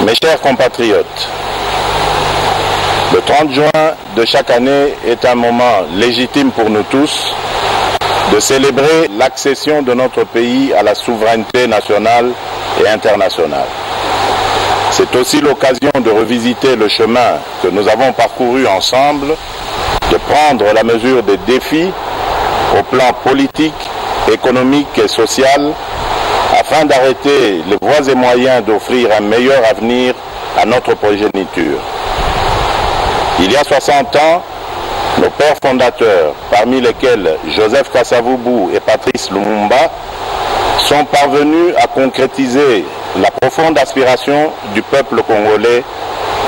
Mes chers compatriotes, le 30 juin de chaque année est un moment légitime pour nous tous de célébrer l'accession de notre pays à la souveraineté nationale et internationale. C'est aussi l'occasion de revisiter le chemin que nous avons parcouru ensemble, de prendre la mesure des défis au plan politique, économique et social, afin d'arrêter les voies et moyens d'offrir un meilleur avenir à notre progéniture. Il y a 60 ans, nos pères fondateurs, parmi lesquels Joseph Kasavubu et Patrice Lumumba, sont parvenus à concrétiser la profonde aspiration du peuple congolais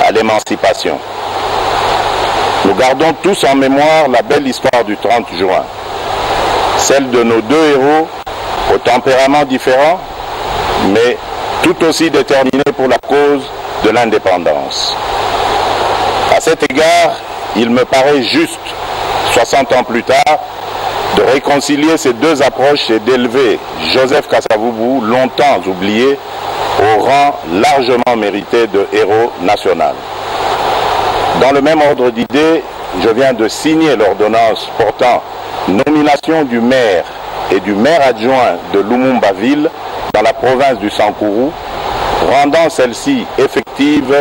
à l'émancipation. Nous gardons tous en mémoire la belle histoire du 30 juin, celle de nos deux héros au tempérament différent, mais tout aussi déterminés pour la cause de l'indépendance. À cet égard, il me paraît juste, 60 ans plus tard, de réconcilier ces deux approches et d'élever Joseph Kasavubu, longtemps oublié, au rang largement mérité de héros national. Dans le même ordre d'idées, je viens de signer l'ordonnance portant nomination du maire et du maire adjoint de Lumumba-Ville dans la province du Sankourou, rendant celle-ci effective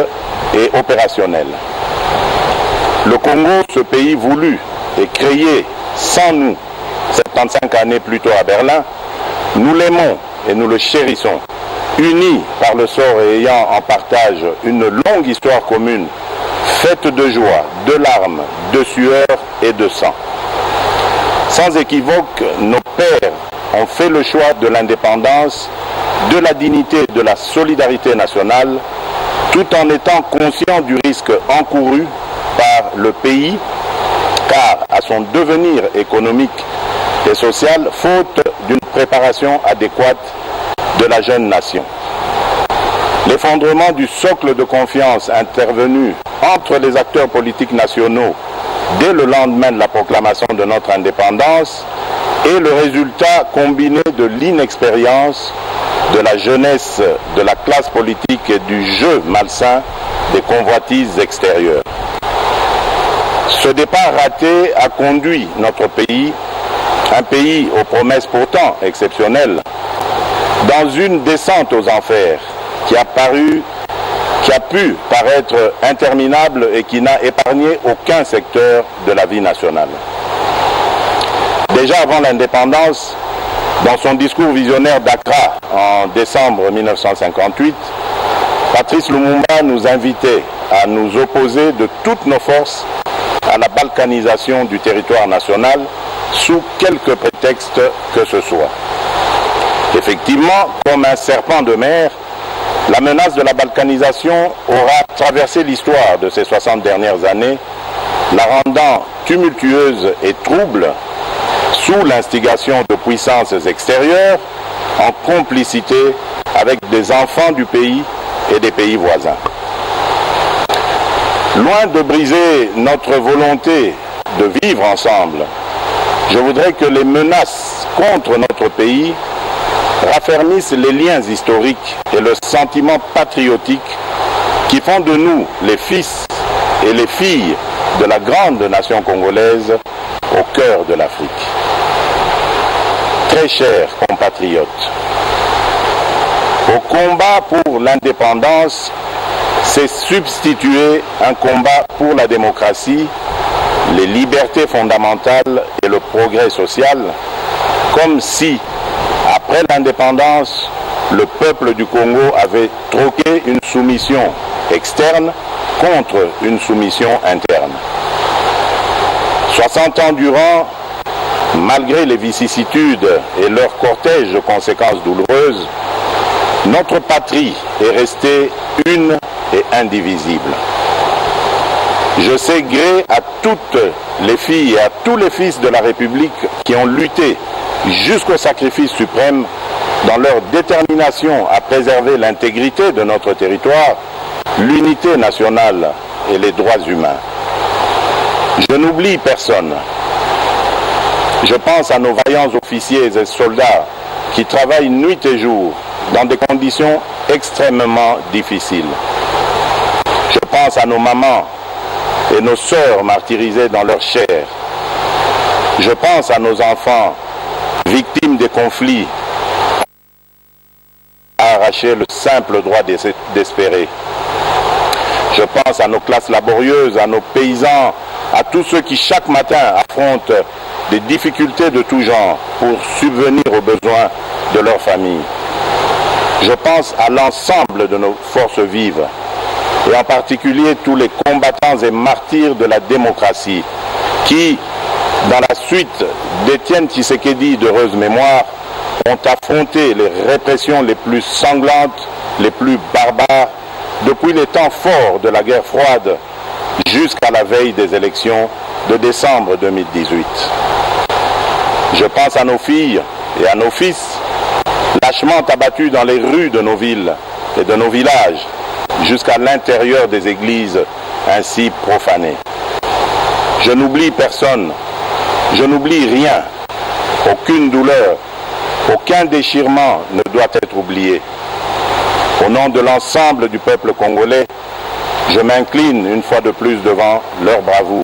et opérationnelle. Le Congo, ce pays voulu et créé sans nous, 75 années plus tôt à Berlin, nous l'aimons et nous le chérissons, unis par le sort et ayant en partage une longue histoire commune, faite de joie, de larmes, de sueur et de sang. Sans équivoque, nos pères ont fait le choix de l'indépendance, de la dignité et de la solidarité nationale, tout en étant conscients du risque encouru par le pays, car à son devenir économique et social, faute d'une préparation adéquate de la jeune nation. L'effondrement du socle de confiance intervenu entre les acteurs politiques nationaux dès le lendemain de la proclamation de notre indépendance est le résultat combiné de l'inexpérience, de la jeunesse de la classe politique et du jeu malsain des convoitises extérieures. Ce départ raté a conduit notre pays, un pays aux promesses pourtant exceptionnelles, dans une descente aux enfers qui a pu paraître interminable et qui n'a épargné aucun secteur de la vie nationale. Déjà avant l'indépendance, dans son discours visionnaire d'Accra en décembre 1958, Patrice Lumumba nous invitait à nous opposer de toutes nos forces à la balkanisation du territoire national sous quelque prétexte que ce soit. Effectivement, comme un serpent de mer, la menace de la balkanisation aura traversé l'histoire de ces 60 dernières années, la rendant tumultueuse et trouble sous l'instigation de puissances extérieures en complicité avec des enfants du pays et des pays voisins. Loin de briser notre volonté de vivre ensemble, je voudrais que les menaces contre notre pays raffermissent les liens historiques et le sentiment patriotique qui font de nous les fils et les filles de la grande nation congolaise au cœur de l'Afrique. Très chers compatriotes, au combat pour l'indépendance s'est substitué un combat pour la démocratie, les libertés fondamentales et le progrès social, comme si, après l'indépendance, le peuple du Congo avait troqué une soumission externe contre une soumission interne. 60 ans durant, malgré les vicissitudes et leur cortège de conséquences douloureuses, notre patrie est restée une et indivisible. Je sais gré à toutes les filles et à tous les fils de la République qui ont lutté jusqu'au sacrifice suprême dans leur détermination à préserver l'intégrité de notre territoire, l'unité nationale et les droits humains. Je n'oublie personne. Je pense à nos vaillants officiers et soldats qui travaillent nuit et jour dans des conditions extrêmement difficiles. pense à nos mamans et nos sœurs martyrisées dans leur chair. Je pense à nos enfants victimes des conflits, à arracher le simple droit d'espérer. Je pense à nos classes laborieuses, à nos paysans, à tous ceux qui chaque matin affrontent des difficultés de tout genre pour subvenir aux besoins de leur famille. Je pense à l'ensemble de nos forces vives, et en particulier tous les combattants et martyrs de la démocratie, qui, dans la suite d'Étienne Tshisekedi d'heureuse mémoire, ont affronté les répressions les plus sanglantes, les plus barbares, depuis les temps forts de la guerre froide jusqu'à la veille des élections de décembre 2018. Je pense à nos filles et à nos fils, lâchement abattus dans les rues de nos villes et de nos villages, jusqu'à l'intérieur des églises ainsi profanées. Je n'oublie personne, je n'oublie rien, aucune douleur, aucun déchirement ne doit être oublié. Au nom de l'ensemble du peuple congolais, je m'incline une fois de plus devant leur bravoure.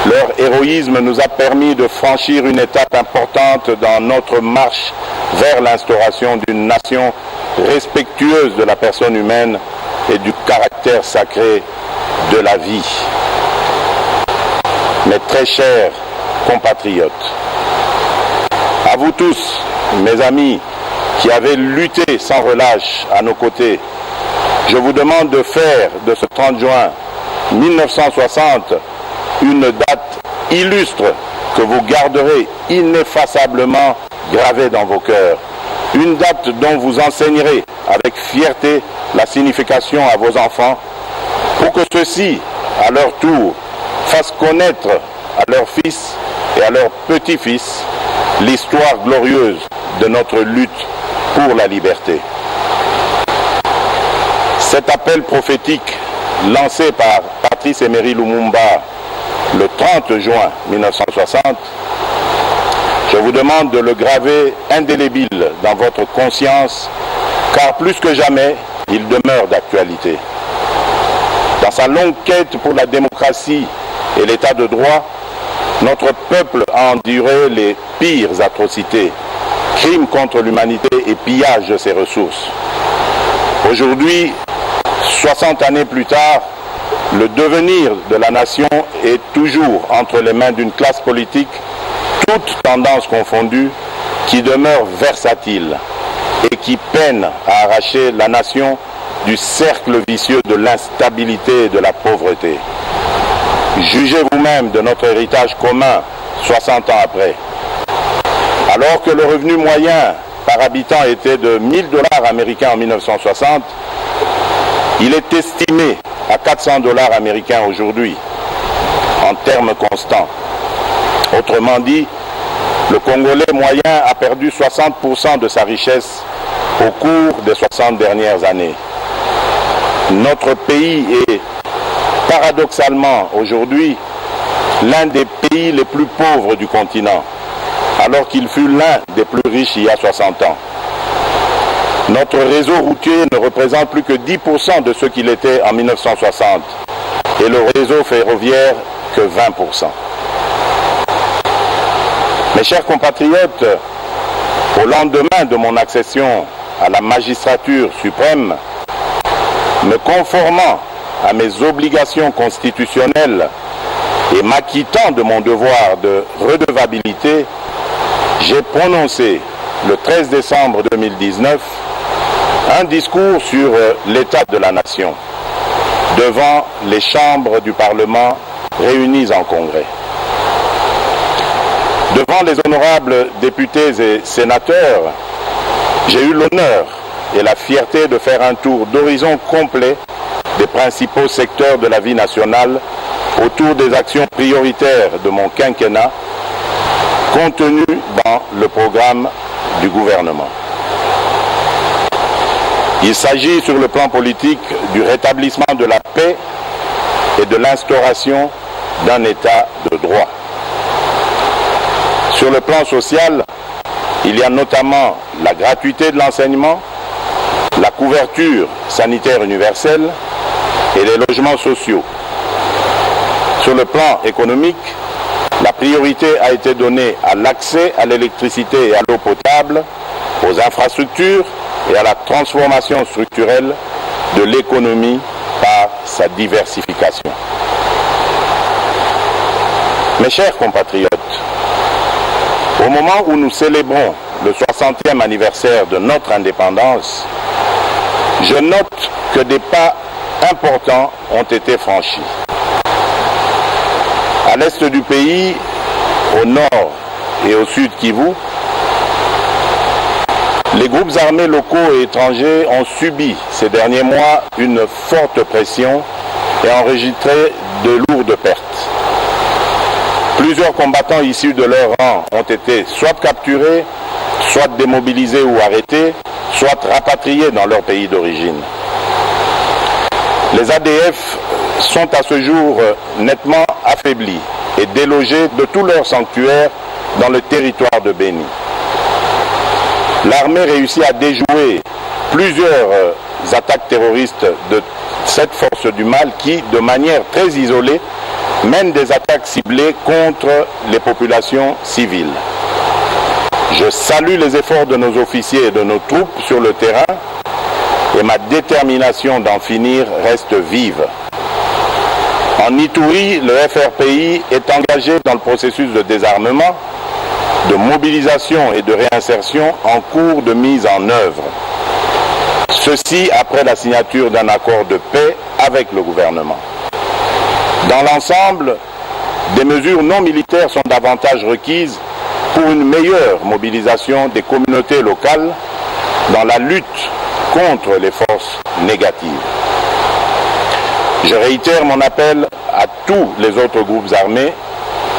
Leur héroïsme nous a permis de franchir une étape importante dans notre marche vers l'instauration d'une nation respectueuse de la personne humaine et du caractère sacré de la vie. Mes très chers compatriotes, à vous tous, mes amis, qui avez lutté sans relâche à nos côtés, je vous demande de faire de ce 30 juin 1960 une date illustre que vous garderez ineffaçablement gravée dans vos cœurs. Une date dont vous enseignerez avec fierté la signification à vos enfants pour que ceux-ci, à leur tour, fassent connaître à leurs fils et à leurs petits-fils l'histoire glorieuse de notre lutte pour la liberté. Cet appel prophétique lancé par Patrice Emery Lumumba le 30 juin 1960, je vous demande de le graver indélébile dans votre conscience, car plus que jamais, il demeure d'actualité. Dans sa longue quête pour la démocratie et l'état de droit, notre peuple a enduré les pires atrocités, crimes contre l'humanité et pillage de ses ressources. Aujourd'hui, 60 années plus tard, le devenir de la nation est toujours entre les mains d'une classe politique, toutes tendances confondues, qui demeure versatile et qui peine à arracher la nation du cercle vicieux de l'instabilité et de la pauvreté. Jugez vous-même de notre héritage commun 60 ans après. Alors que le revenu moyen par habitant était de 1000 $ américains en 1960, il est estimé à 400 $ américains aujourd'hui, en termes constants. Autrement dit, le Congolais moyen a perdu 60% de sa richesse au cours des 60 dernières années. Notre pays est paradoxalement aujourd'hui l'un des pays les plus pauvres du continent, alors qu'il fut l'un des plus riches il y a 60 ans. Notre réseau routier ne représente plus que 10% de ce qu'il était en 1960 et le réseau ferroviaire que 20%. Mes chers compatriotes, au lendemain de mon accession à la magistrature suprême, me conformant à mes obligations constitutionnelles et m'acquittant de mon devoir de redevabilité, j'ai prononcé le 13 décembre 2019 un discours sur l'état de la nation devant les chambres du Parlement réunies en congrès. Devant les honorables députés et sénateurs, j'ai eu l'honneur et la fierté de faire un tour d'horizon complet des principaux secteurs de la vie nationale autour des actions prioritaires de mon quinquennat contenues dans le programme du gouvernement. Il s'agit sur le plan politique du rétablissement de la paix et de l'instauration d'un état de droit. Sur le plan social, il y a notamment la gratuité de l'enseignement, la couverture sanitaire universelle, et les logements sociaux. Sur le plan économique, la priorité a été donnée à l'accès à l'électricité et à l'eau potable, aux infrastructures et à la transformation structurelle de l'économie par sa diversification. Mes chers compatriotes, au moment où nous célébrons le 60e anniversaire de notre indépendance, je note que des pas importants ont été franchis. À l'est du pays, au nord et au sud Kivu, les groupes armés locaux et étrangers ont subi ces derniers mois une forte pression et enregistré de lourdes pertes. Plusieurs combattants issus de leur rang ont été soit capturés, soit démobilisés ou arrêtés, soit rapatriés dans leur pays d'origine. Les ADF sont à ce jour nettement affaiblis et délogés de tous leurs sanctuaires dans le territoire de Béni. L'armée réussit à déjouer plusieurs attaques terroristes de cette force du mal qui, de manière très isolée, mène des attaques ciblées contre les populations civiles. Je salue les efforts de nos officiers et de nos troupes sur le terrain et ma détermination d'en finir reste vive. En Ituri, le FRPI est engagé dans le processus de désarmement, de mobilisation et de réinsertion en cours de mise en œuvre. Ceci après la signature d'un accord de paix avec le gouvernement. Dans l'ensemble, des mesures non militaires sont davantage requises pour une meilleure mobilisation des communautés locales dans la lutte contre les forces négatives. Je réitère mon appel à tous les autres groupes armés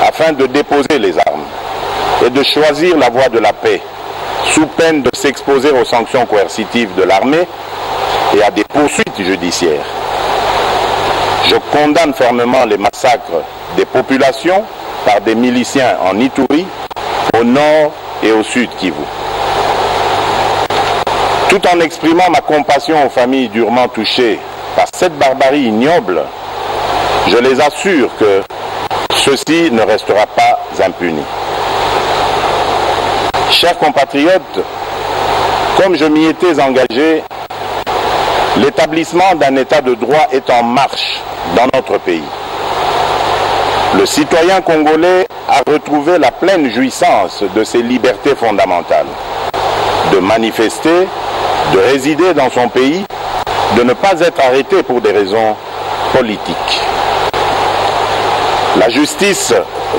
afin de déposer les armes et de choisir la voie de la paix, sous peine de s'exposer aux sanctions coercitives de l'armée et à des poursuites judiciaires. Je condamne fermement les massacres des populations par des miliciens en Ituri, au nord et au sud Kivu. Tout en exprimant ma compassion aux familles durement touchées par cette barbarie ignoble, je les assure que ceci ne restera pas impuni. Chers compatriotes, comme je m'y étais engagé, l'établissement d'un état de droit est en marche dans notre pays. Le citoyen congolais a retrouvé la pleine jouissance de ses libertés fondamentales, de manifester, de résider dans son pays, de ne pas être arrêté pour des raisons politiques. La justice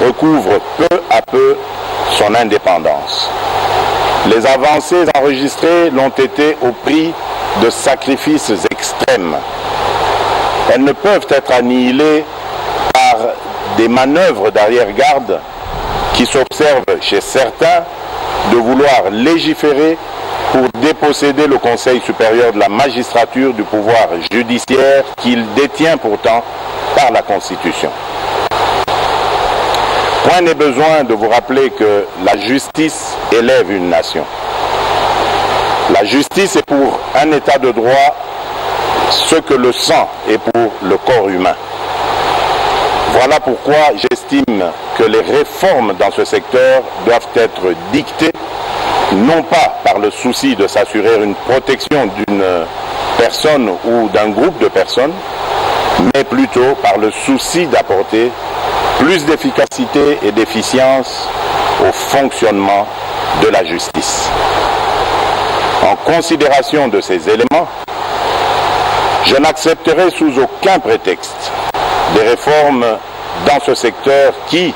recouvre peu à peu son indépendance. Les avancées enregistrées l'ont été au prix de sacrifices extrêmes. Elles ne peuvent être annihilées par des manœuvres d'arrière-garde qui s'observent chez certains de vouloir légiférer pour déposséder le Conseil supérieur de la magistrature du pouvoir judiciaire qu'il détient pourtant par la Constitution. Point n'est besoin de vous rappeler que la justice élève une nation. La justice est pour un état de droit ce que le sang est pour le corps humain. Voilà pourquoi j'estime que les réformes dans ce secteur doivent être dictées non pas par le souci de s'assurer une protection d'une personne ou d'un groupe de personnes, mais plutôt par le souci d'apporter plus d'efficacité et d'efficience au fonctionnement de la justice. En considération de ces éléments, je n'accepterai sous aucun prétexte des réformes dans ce secteur qui,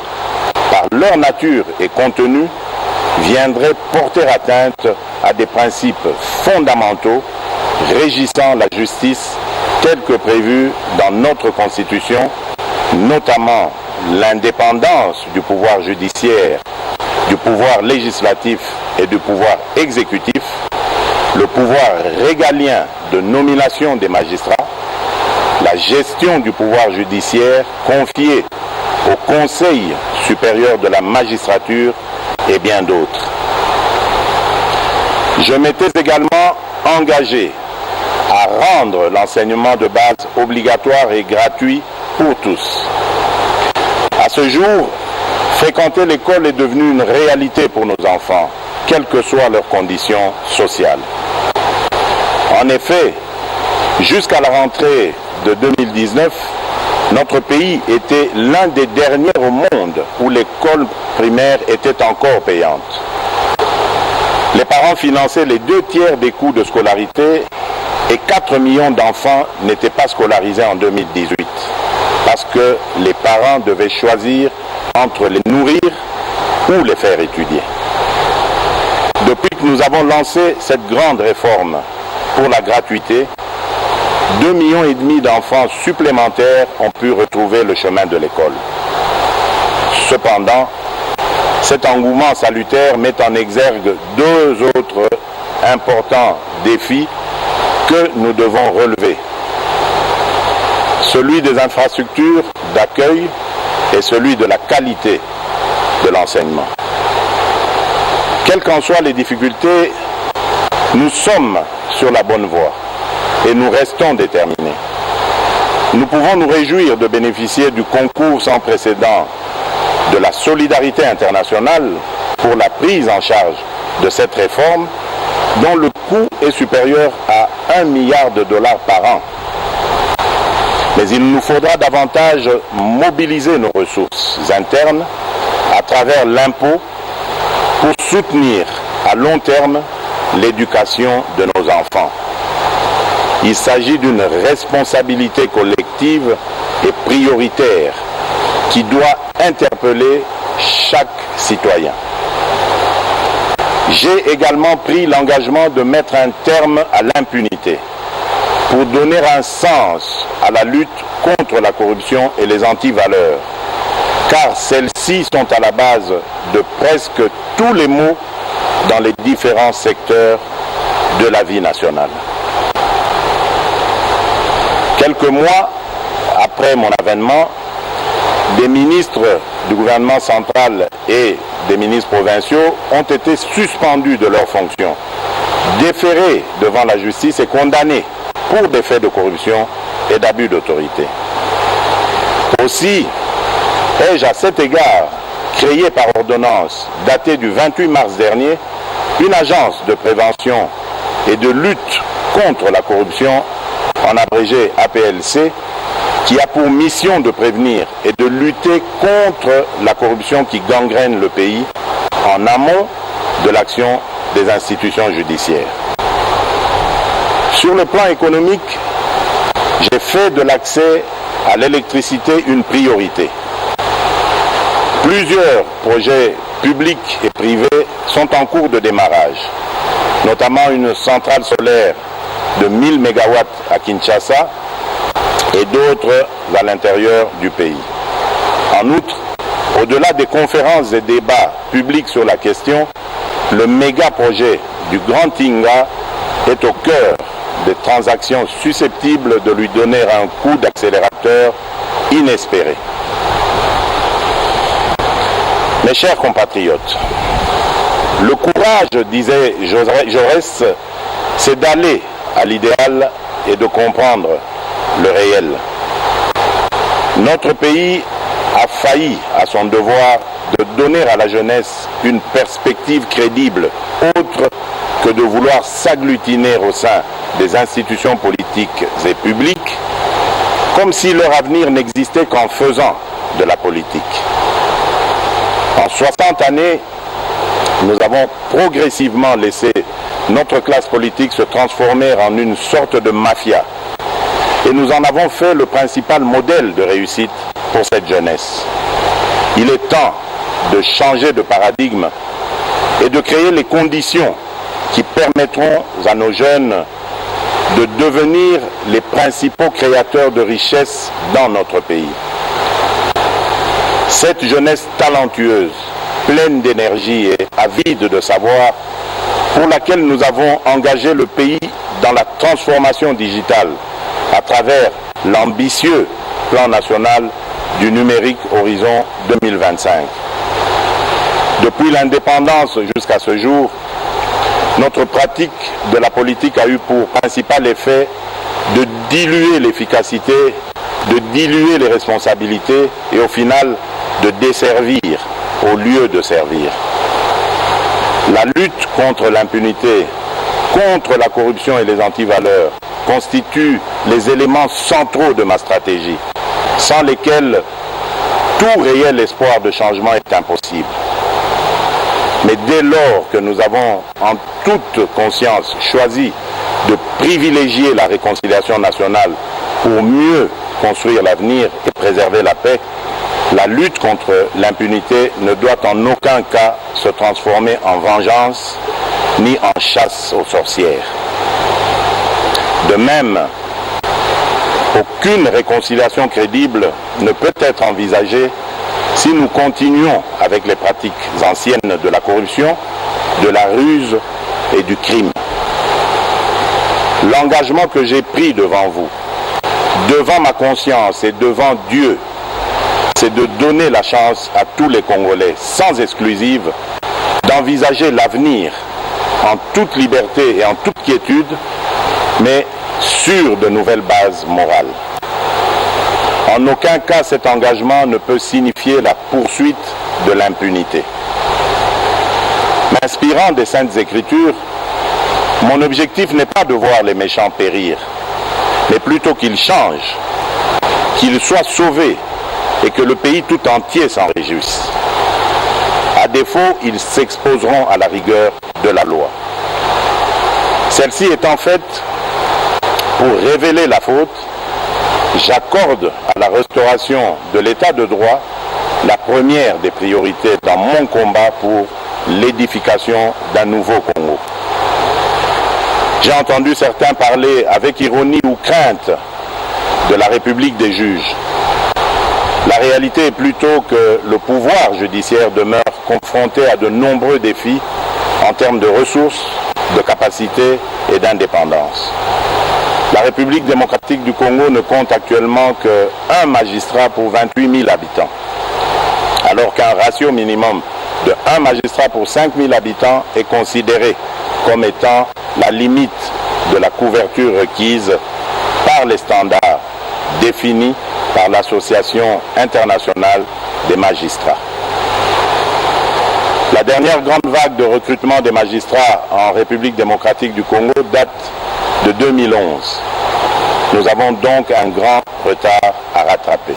par leur nature et contenu, viendraient porter atteinte à des principes fondamentaux régissant la justice telle que prévue dans notre Constitution, notamment l'indépendance du pouvoir judiciaire, du pouvoir législatif et du pouvoir exécutif, le pouvoir régalien de nomination des magistrats, la gestion du pouvoir judiciaire confiée au Conseil supérieur de la magistrature et bien d'autres. Je m'étais également engagé à rendre l'enseignement de base obligatoire et gratuit pour tous. À ce jour, fréquenter l'école est devenu une réalité pour nos enfants, quelles que soient leurs conditions sociales. En effet, jusqu'à la rentrée de 2019, notre pays était l'un des derniers au monde où l'école primaire était encore payante. Les parents finançaient les 2/3 des coûts de scolarité et 4 millions d'enfants n'étaient pas scolarisés en 2018 parce que les parents devaient choisir entre les nourrir ou les faire étudier. Depuis que nous avons lancé cette grande réforme pour la gratuité, 2,5 millions d'enfants supplémentaires ont pu retrouver le chemin de l'école. Cependant, cet engouement salutaire met en exergue 2 autres importants défis que nous devons relever. Celui des infrastructures d'accueil et celui de la qualité de l'enseignement. Quelles qu'en soient les difficultés, nous sommes sur la bonne voie et nous restons déterminés. Nous pouvons nous réjouir de bénéficier du concours sans précédent de la solidarité internationale pour la prise en charge de cette réforme dont le coût est supérieur à $1 milliard par an. Mais il nous faudra davantage mobiliser nos ressources internes à travers l'impôt pour soutenir à long terme l'éducation de nos enfants. Il s'agit d'une responsabilité collective et prioritaire qui doit interpeller chaque citoyen. J'ai également pris l'engagement de mettre un terme à l'impunité pour donner un sens à la lutte contre la corruption et les antivaleurs, car celles-ci sont à la base de presque tous les maux dans les différents secteurs de la vie nationale. Quelques mois après mon avènement, des ministres du gouvernement central et des ministres provinciaux ont été suspendus de leurs fonctions, déférés devant la justice et condamnés pour des faits de corruption et d'abus d'autorité. Aussi, ai-je à cet égard créé par ordonnance datée du 28 mars dernier une agence de prévention et de lutte contre la corruption, en abrégé APLC, qui a pour mission de prévenir et de lutter contre la corruption qui gangrène le pays en amont de l'action des institutions judiciaires. Sur le plan économique, j'ai fait de l'accès à l'électricité une priorité. Plusieurs projets publics et privés sont en cours de démarrage, notamment une centrale solaire de 1000 MW à Kinshasa et d'autres à l'intérieur du pays. En outre, au-delà des conférences et débats publics sur la question, le méga projet du Grand Tinga est au cœur des transactions susceptibles de lui donner un coup d'accélérateur inespéré. Mes chers compatriotes, le courage, disait Jaurès, c'est d'aller à l'idéal et de comprendre le réel. Notre pays a failli à son devoir de donner à la jeunesse une perspective crédible, autre que de vouloir s'agglutiner au sein des institutions politiques et publiques, comme si leur avenir n'existait qu'en faisant de la politique. En 60 années, nous avons progressivement laissé notre classe politique se transformer en une sorte de mafia. Et nous en avons fait le principal modèle de réussite pour cette jeunesse. Il est temps de changer de paradigme et de créer les conditions qui permettront à nos jeunes de devenir les principaux créateurs de richesses dans notre pays. Cette jeunesse talentueuse, pleine d'énergie et avide de savoir, pour laquelle nous avons engagé le pays dans la transformation digitale à travers l'ambitieux plan national du numérique Horizon 2025. Depuis l'indépendance jusqu'à ce jour, notre pratique de la politique a eu pour principal effet de diluer l'efficacité, de diluer les responsabilités et au final de desservir au lieu de servir. La lutte contre l'impunité, contre la corruption et les antivaleurs constituent les éléments centraux de ma stratégie, sans lesquels tout réel espoir de changement est impossible. Mais dès lors que nous avons en toute conscience choisi de privilégier la réconciliation nationale pour mieux construire l'avenir et préserver la paix, la lutte contre l'impunité ne doit en aucun cas se transformer en vengeance ni en chasse aux sorcières. De même, aucune réconciliation crédible ne peut être envisagée si nous continuons avec les pratiques anciennes de la corruption, de la ruse et du crime. L'engagement que j'ai pris devant vous, devant ma conscience et devant Dieu, c'est de donner la chance à tous les Congolais, sans exclusive, d'envisager l'avenir en toute liberté et en toute quiétude, mais sur de nouvelles bases morales. En aucun cas, cet engagement ne peut signifier la poursuite de l'impunité. M'inspirant des Saintes Écritures, mon objectif n'est pas de voir les méchants périr, mais plutôt qu'ils changent, qu'ils soient sauvés et que le pays tout entier s'en réjouisse. À défaut, ils s'exposeront à la rigueur de la loi. Celle-ci étant faite pour révéler la faute, j'accorde à la restauration de l'état de droit la première des priorités dans mon combat pour l'édification d'un nouveau Congo. J'ai entendu certains parler avec ironie ou crainte de la République des juges. La réalité est plutôt que le pouvoir judiciaire demeure confronté à de nombreux défis en termes de ressources, de capacités et d'indépendance. La République démocratique du Congo ne compte actuellement qu'un magistrat pour 28 000 habitants, alors qu'un ratio minimum de 1 magistrat pour 5 000 habitants est considéré comme étant la limite de la couverture requise par les standards définis par l'Association internationale des magistrats. La dernière grande vague de recrutement des magistrats en République démocratique du Congo date de 2011. Nous avons donc un grand retard à rattraper.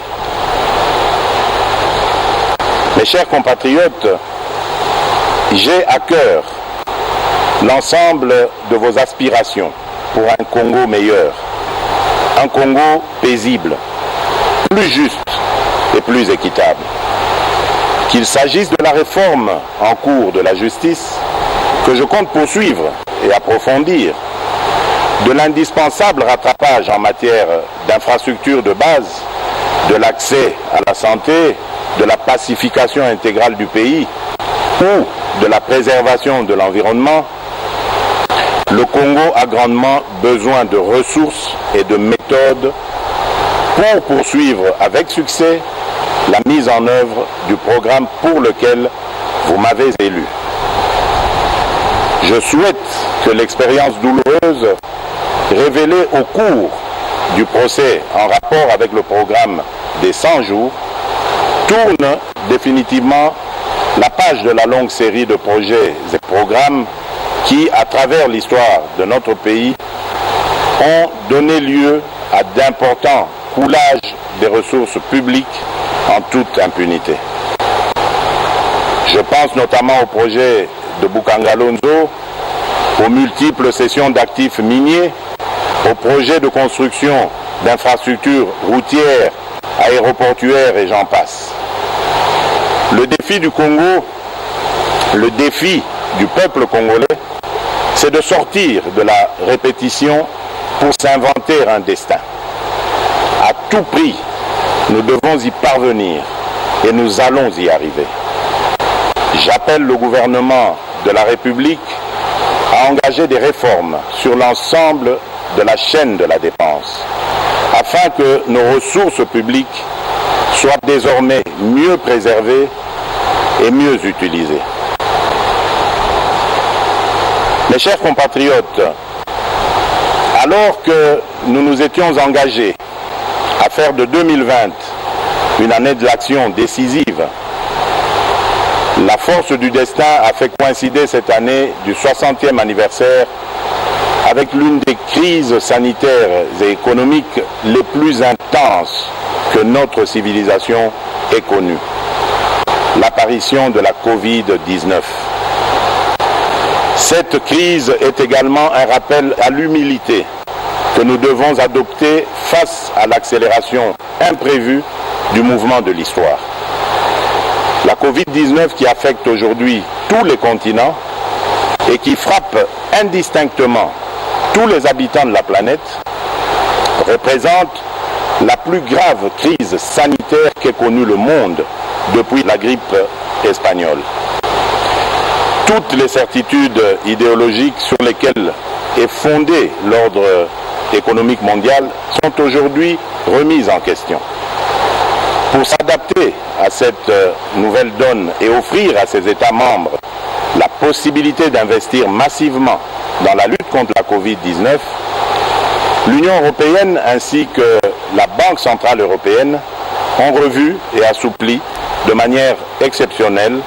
Mes chers compatriotes, j'ai à cœur l'ensemble de vos aspirations pour un Congo meilleur, un Congo paisible, plus juste et plus équitable. Qu'il s'agisse de la réforme en cours de la justice, que je compte poursuivre et approfondir, de l'indispensable rattrapage en matière d'infrastructures de base, de l'accès à la santé, de la pacification intégrale du pays ou de la préservation de l'environnement, le Congo a grandement besoin de ressources et de méthodes pour poursuivre avec succès la mise en œuvre du programme pour lequel vous m'avez élu. Je souhaite que l'expérience douloureuse révélée au cours du procès en rapport avec le programme des 100 jours tourne définitivement la page de la longue série de projets et programmes qui, à travers l'histoire de notre pays, ont donné lieu à d'importants coulages des ressources publiques en toute impunité. Je pense notamment au projet de Bukangalonzo, aux multiples cessions d'actifs miniers, aux projets de construction d'infrastructures routières, aéroportuaires et j'en passe. Le défi du Congo, le défi du peuple congolais, c'est de sortir de la répétition pour s'inventer un destin. À tout prix, nous devons y parvenir et nous allons y arriver. J'appelle le gouvernement de la République à engager des réformes sur l'ensemble de la chaîne de la dépense, afin que nos ressources publiques soient désormais mieux préservées et mieux utilisées. Mes chers compatriotes, à Alors que nous nous étions engagés à faire de 2020 une année de l'action décisive, la force du destin a fait coïncider cette année du 60e anniversaire avec l'une des crises sanitaires et économiques les plus intenses que notre civilisation ait connues, l'apparition de la Covid-19. Cette crise est également un rappel à l'humilité que nous devons adopter face à l'accélération imprévue du mouvement de l'histoire. La Covid-19 qui affecte aujourd'hui tous les continents et qui frappe indistinctement tous les habitants de la planète représente la plus grave crise sanitaire qu'ait connue le monde depuis la grippe espagnole. Toutes les certitudes idéologiques sur lesquelles est fondé l'ordre économique mondial sont aujourd'hui remises en question. Pour s'adapter à cette nouvelle donne et offrir à ses États membres la possibilité d'investir massivement dans la lutte contre la Covid-19, l'Union européenne ainsi que la Banque centrale européenne ont revu et assoupli de manière exceptionnelle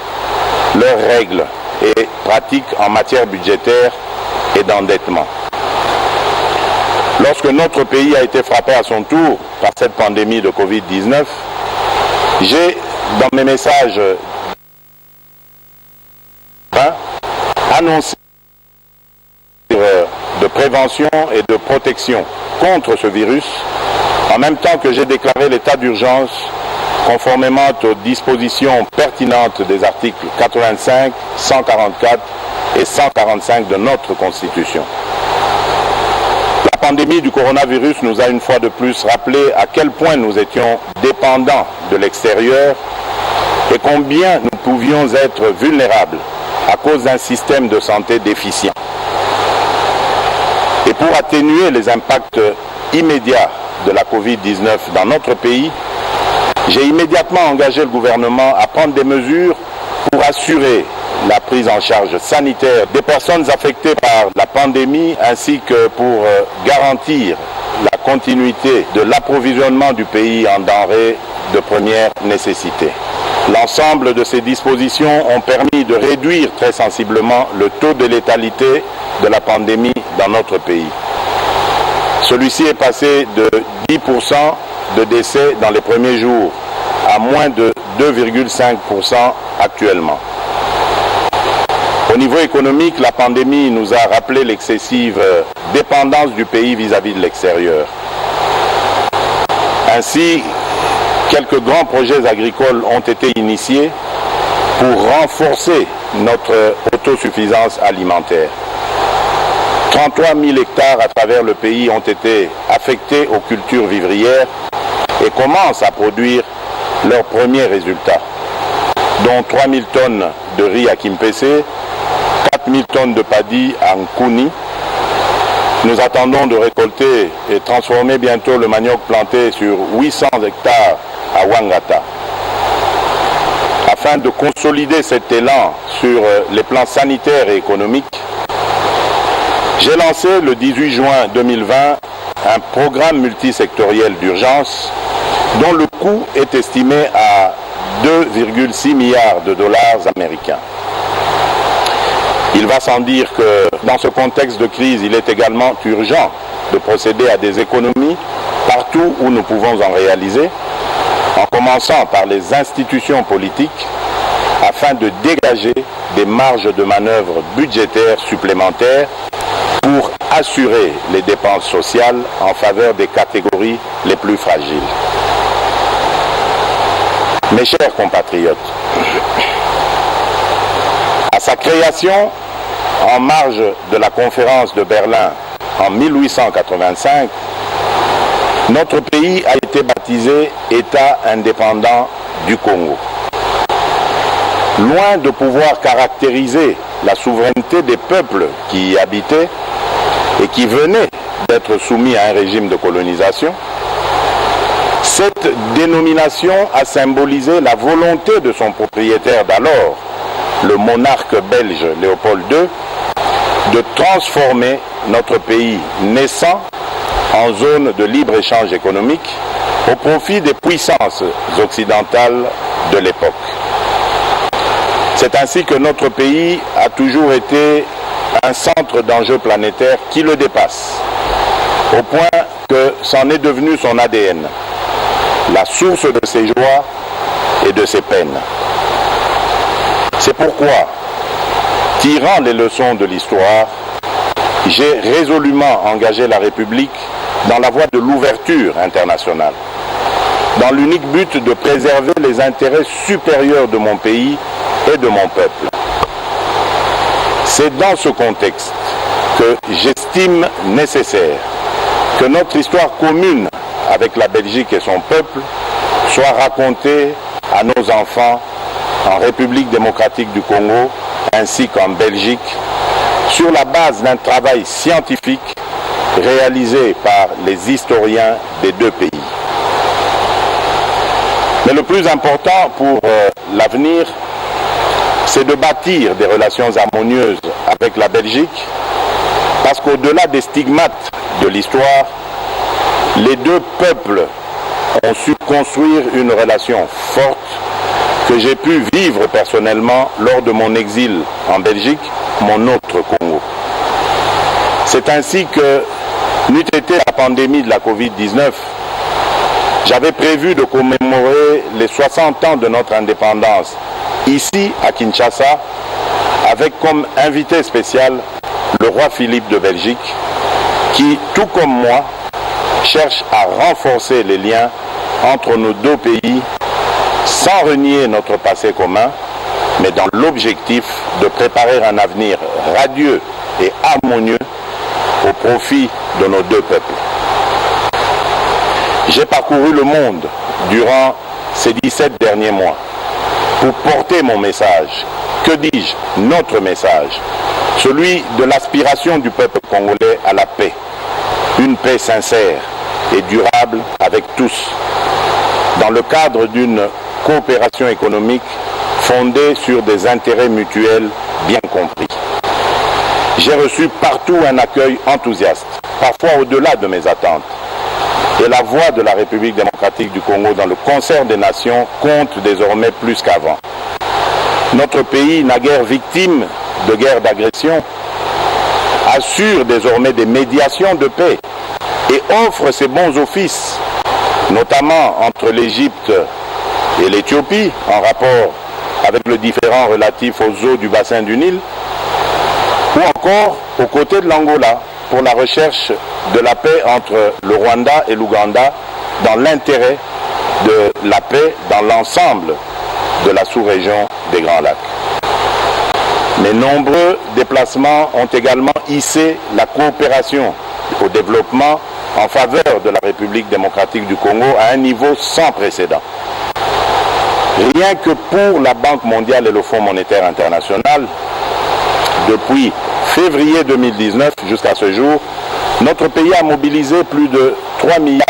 leurs règles et pratiques en matière budgétaire et d'endettement. Lorsque notre pays a été frappé à son tour par cette pandémie de Covid-19, j'ai, dans mes messages, annoncé de prévention et de protection contre ce virus, en même temps que j'ai déclaré l'état d'urgence conformément aux dispositions pertinentes des articles 85, 144 et 145 de notre Constitution. La pandémie du coronavirus nous a une fois de plus rappelé à quel point nous étions dépendants de l'extérieur et combien nous pouvions être vulnérables à cause d'un système de santé déficient. Et pour atténuer les impacts immédiats de la Covid-19 dans notre pays, j'ai immédiatement engagé le gouvernement à prendre des mesures pour assurer la prise en charge sanitaire des personnes affectées par la pandémie ainsi que pour garantir la continuité de l'approvisionnement du pays en denrées de première nécessité. L'ensemble de ces dispositions ont permis de réduire très sensiblement le taux de létalité de la pandémie dans notre pays. Celui-ci est passé de 10% de décès dans les premiers jours à moins de 2,5% actuellement. Au niveau économique, la pandémie nous a rappelé l'excessive dépendance du pays vis-à-vis de l'extérieur. Ainsi, quelques grands projets agricoles ont été initiés pour renforcer notre autosuffisance alimentaire. 33 000 hectares à travers le pays ont été affectés aux cultures vivrières et commencent à produire leurs premiers résultats, dont 3 000 tonnes de riz à Kimpese, 4 000 tonnes de paddy à Nkuni. Nous attendons de récolter et transformer bientôt le manioc planté sur 800 hectares à Wangata. Afin de consolider cet élan sur les plans sanitaires et économiques, j'ai lancé le 18 juin 2020 un programme multisectoriel d'urgence dont le coût est estimé à 2,6 milliards de dollars américains. Il va sans dire que dans ce contexte de crise, il est également urgent de procéder à des économies partout où nous pouvons en réaliser, en commençant par les institutions politiques, afin de dégager des marges de manœuvre budgétaires supplémentaires pour assurer les dépenses sociales en faveur des catégories les plus fragiles. Mes chers compatriotes, à sa création, en marge de la conférence de Berlin en 1885, notre pays a été baptisé État indépendant du Congo. Loin de pouvoir caractériser la souveraineté des peuples qui y habitaient et qui venaient d'être soumis à un régime de colonisation, cette dénomination a symbolisé la volonté de son propriétaire d'alors, le monarque belge Léopold II, de transformer notre pays naissant en zone de libre-échange économique au profit des puissances occidentales de l'époque. C'est ainsi que notre pays a toujours été un centre d'enjeux planétaires qui le dépasse, au point que c'en est devenu son ADN, la source de ses joies et de ses peines. C'est pourquoi, tirant les leçons de l'histoire, j'ai résolument engagé la République dans la voie de l'ouverture internationale, dans l'unique but de préserver les intérêts supérieurs de mon pays et de mon peuple. C'est dans ce contexte que j'estime nécessaire que notre histoire commune avec la Belgique et son peuple soit racontée à nos enfants en République démocratique du Congo ainsi qu'en Belgique sur la base d'un travail scientifique réalisé par les historiens des deux pays. Mais le plus important pour l'avenir, c'est de bâtir des relations harmonieuses avec la Belgique, parce qu'au-delà des stigmates de l'histoire, les deux peuples ont su construire une relation forte que j'ai pu vivre personnellement lors de mon exil en Belgique, mon autre Congo. C'est ainsi que, n'eût été la pandémie de la Covid-19, j'avais prévu de commémorer les 60 ans de notre indépendance ici à Kinshasa, avec comme invité spécial le roi Philippe de Belgique, qui, tout comme moi, cherche à renforcer les liens entre nos deux pays sans renier notre passé commun, mais dans l'objectif de préparer un avenir radieux et harmonieux au profit de nos deux peuples. J'ai parcouru le monde durant ces 17 derniers mois pour porter mon message, que dis-je, notre message, celui de l'aspiration du peuple congolais à la paix, une paix sincère et durable avec tous, dans le cadre d'une coopération économique fondée sur des intérêts mutuels bien compris. J'ai reçu partout un accueil enthousiaste, parfois au-delà de mes attentes. Et la voix de la République démocratique du Congo dans le concert des nations compte désormais plus qu'avant. Notre pays, naguère victime de guerres d'agression, assure désormais des médiations de paix et offre ses bons offices, notamment entre l'Égypte et l'Éthiopie, en rapport avec le différend relatif aux eaux du bassin du Nil, ou encore aux côtés de l'Angola, pour la recherche de la paix entre le Rwanda et l'Ouganda dans l'intérêt de la paix dans l'ensemble de la sous-région des Grands Lacs. Mes nombreux déplacements ont également hissé la coopération au développement en faveur de la République démocratique du Congo à un niveau sans précédent. Rien que pour la Banque mondiale et le Fonds monétaire international, depuis février 2019 jusqu'à ce jour, notre pays a mobilisé plus de 3,4 milliards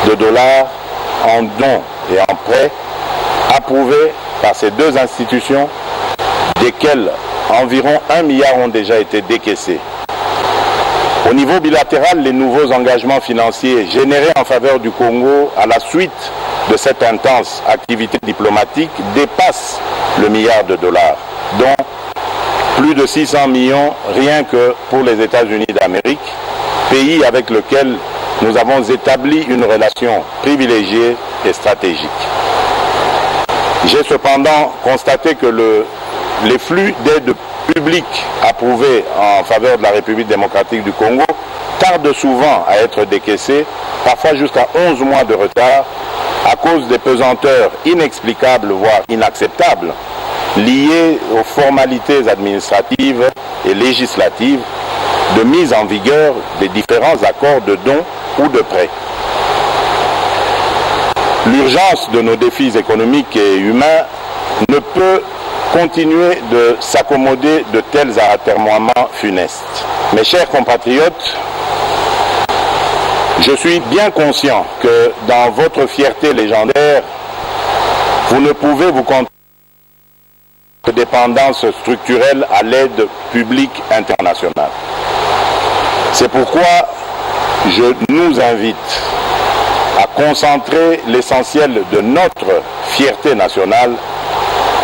de dollars en dons et en prêts approuvés par ces deux institutions, desquels environ 1 milliard ont déjà été décaissés. Au niveau bilatéral, les nouveaux engagements financiers générés en faveur du Congo à la suite de cette intense activité diplomatique dépassent le milliard de dollars, dont plus de 600 millions rien que pour les États-Unis d'Amérique, pays avec lequel nous avons établi une relation privilégiée et stratégique. J'ai cependant constaté que les flux d'aide publique approuvés en faveur de la République démocratique du Congo tardent souvent à être décaissés, parfois jusqu'à 11 mois de retard, à cause des pesanteurs inexplicables, voire inacceptables, liées aux formalités administratives et législatives de mise en vigueur des différents accords de dons ou de prêts. L'urgence de nos défis économiques et humains ne peut continuer de s'accommoder de tels atermoiements funestes. Mes chers compatriotes, je suis bien conscient que dans votre fierté légendaire, vous ne pouvez vous contenter de dépendance structurelle à l'aide publique internationale. C'est pourquoi je nous invite à concentrer l'essentiel de notre fierté nationale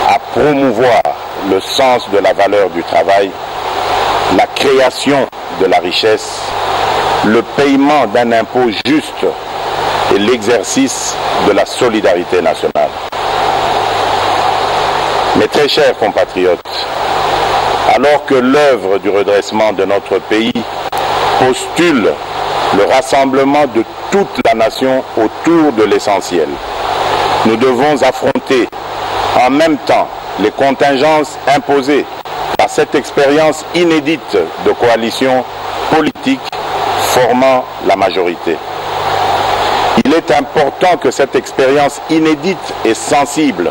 à promouvoir le sens de la valeur du travail, la création de la richesse, le paiement d'un impôt juste et l'exercice de la solidarité nationale. Mes très chers compatriotes, alors que l'œuvre du redressement de notre pays postule le rassemblement de toute la nation autour de l'essentiel, nous devons affronter en même temps les contingences imposées par cette expérience inédite de coalition politique formant la majorité. Il est important que cette expérience inédite et sensible,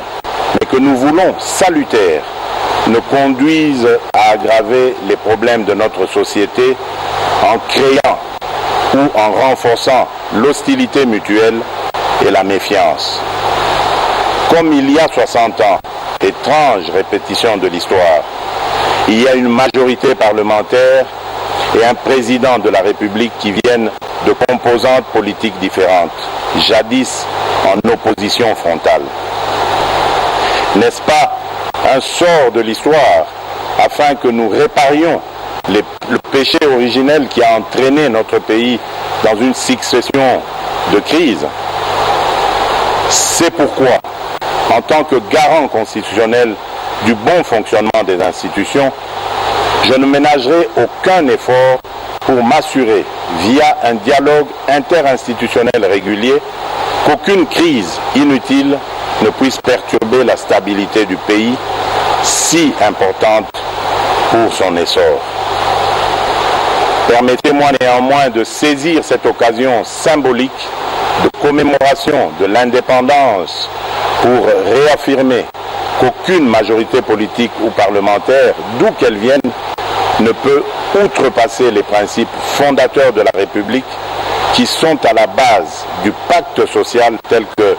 mais que nous voulons salutaire, ne conduise à aggraver les problèmes de notre société en créant ou en renforçant l'hostilité mutuelle et la méfiance. Comme il y a 60 ans, étrange répétition de l'histoire, il y a une majorité parlementaire et un président de la République qui viennent de composantes politiques différentes, jadis en opposition frontale. N'est-ce pas un sort de l'histoire afin que nous réparions le péché originel qui a entraîné notre pays dans une succession de crises? C'est pourquoi, en tant que garant constitutionnel du bon fonctionnement des institutions, je ne ménagerai aucun effort pour m'assurer, via un dialogue interinstitutionnel régulier, qu'aucune crise inutile ne puisse perturber la stabilité du pays, si importante pour son essor. Permettez-moi néanmoins de saisir cette occasion symbolique de commémoration de l'indépendance pour réaffirmer qu'aucune majorité politique ou parlementaire, d'où qu'elle vienne, ne peut outrepasser les principes fondateurs de la République qui sont à la base du pacte social tel que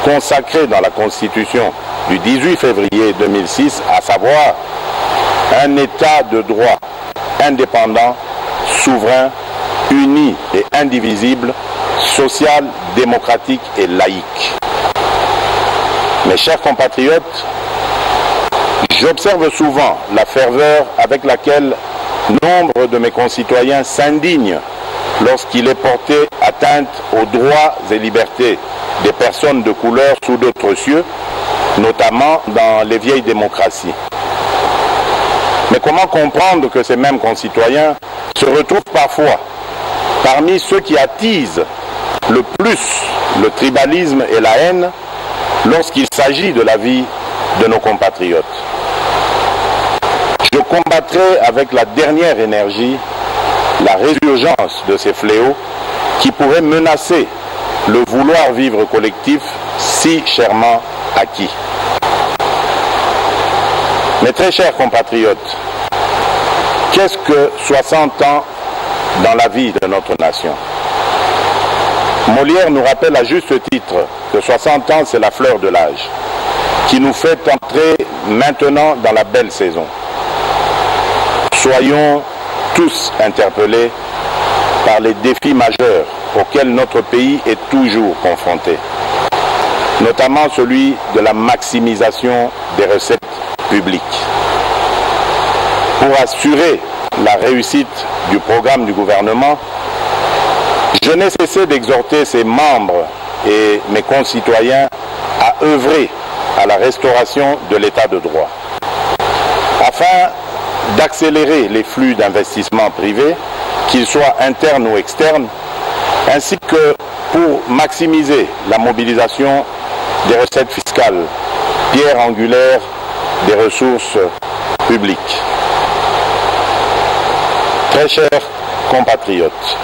consacré dans la Constitution du 18 février 2006, à savoir un État de droit indépendant, souverain, uni et indivisible, social, démocratique et laïque. Mes chers compatriotes, j'observe souvent la ferveur avec laquelle nombre de mes concitoyens s'indignent lorsqu'il est porté atteinte aux droits et libertés des personnes de couleur sous d'autres cieux, notamment dans les vieilles démocraties. Mais comment comprendre que ces mêmes concitoyens se retrouvent parfois parmi ceux qui attisent le plus le tribalisme et la haine lorsqu'il s'agit de la vie de nos compatriotes? Je combattrai avec la dernière énergie la résurgence de ces fléaux qui pourraient menacer le vouloir vivre collectif si chèrement acquis. Mes très chers compatriotes, qu'est-ce que 60 ans dans la vie de notre nation? Molière nous rappelle à juste titre que 60 ans, c'est la fleur de l'âge, qui nous fait entrer maintenant dans la belle saison. Soyons tous interpellés par les défis majeurs auxquels notre pays est toujours confronté, notamment celui de la maximisation des recettes publiques. Pour assurer la réussite du programme du gouvernement, je n'ai cessé d'exhorter ses membres et mes concitoyens à œuvrer à la restauration de l'état de droit, afin d'accélérer les flux d'investissement privé, qu'ils soient internes ou externes, ainsi que pour maximiser la mobilisation des recettes fiscales, pierre angulaire des ressources publiques. Très chers compatriotes,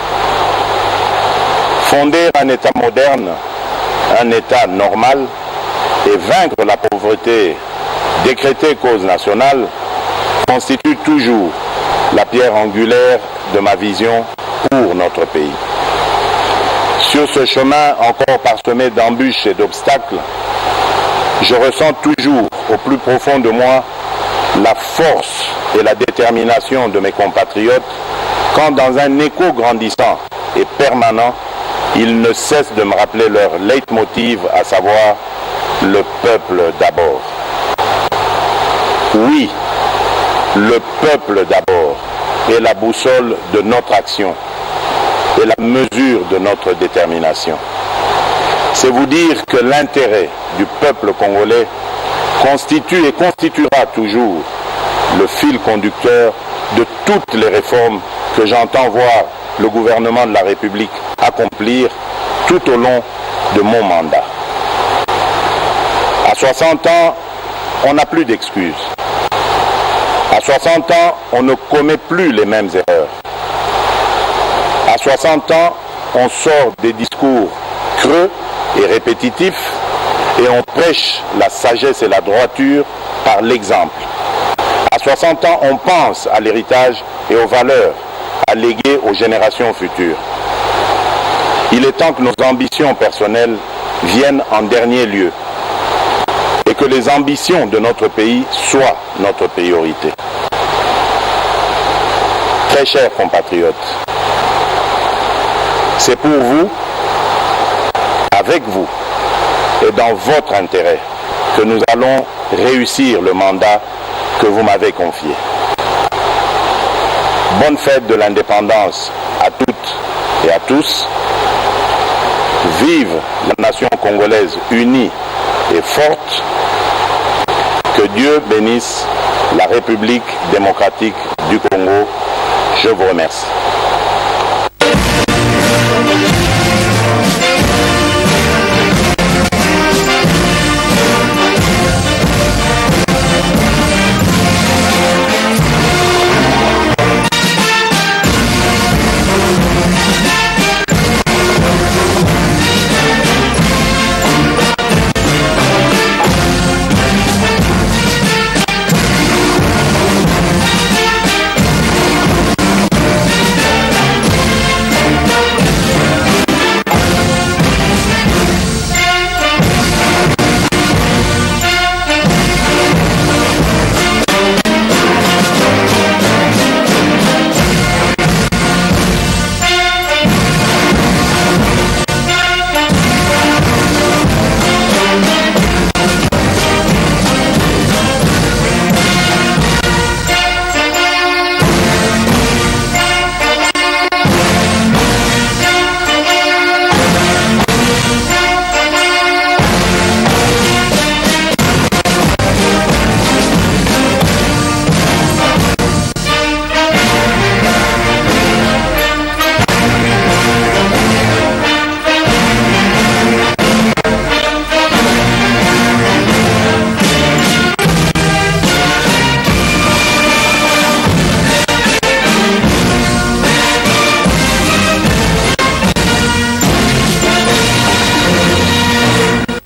fonder un État moderne, un État normal, et vaincre la pauvreté décrétée cause nationale constitue toujours la pierre angulaire de ma vision pour notre pays. Sur ce chemin encore parsemé d'embûches et d'obstacles, je ressens toujours au plus profond de moi la force et la détermination de mes compatriotes quand, dans un écho grandissant et permanent, ils ne cessent de me rappeler leur leitmotiv, à savoir le peuple d'abord. Oui, le peuple d'abord est la boussole de notre action et la mesure de notre détermination. C'est vous dire que l'intérêt du peuple congolais constitue et constituera toujours le fil conducteur de toutes les réformes que j'entends voir le gouvernement de la République accomplir tout au long de mon mandat. À 60 ans, on n'a plus d'excuses. À 60 ans, on ne commet plus les mêmes erreurs. À 60 ans, on sort des discours creux et répétitifs et on prêche la sagesse et la droiture par l'exemple. À 60 ans, on pense à l'héritage et aux valeurs à léguer aux générations futures. Il est temps que nos ambitions personnelles viennent en dernier lieu et que les ambitions de notre pays soient notre priorité. Très chers compatriotes, c'est pour vous, avec vous et dans votre intérêt que nous allons réussir le mandat que vous m'avez confié. Bonne fête de l'indépendance à toutes et à tous. Vive la nation congolaise unie et forte. Que Dieu bénisse la République démocratique du Congo. Je vous remercie.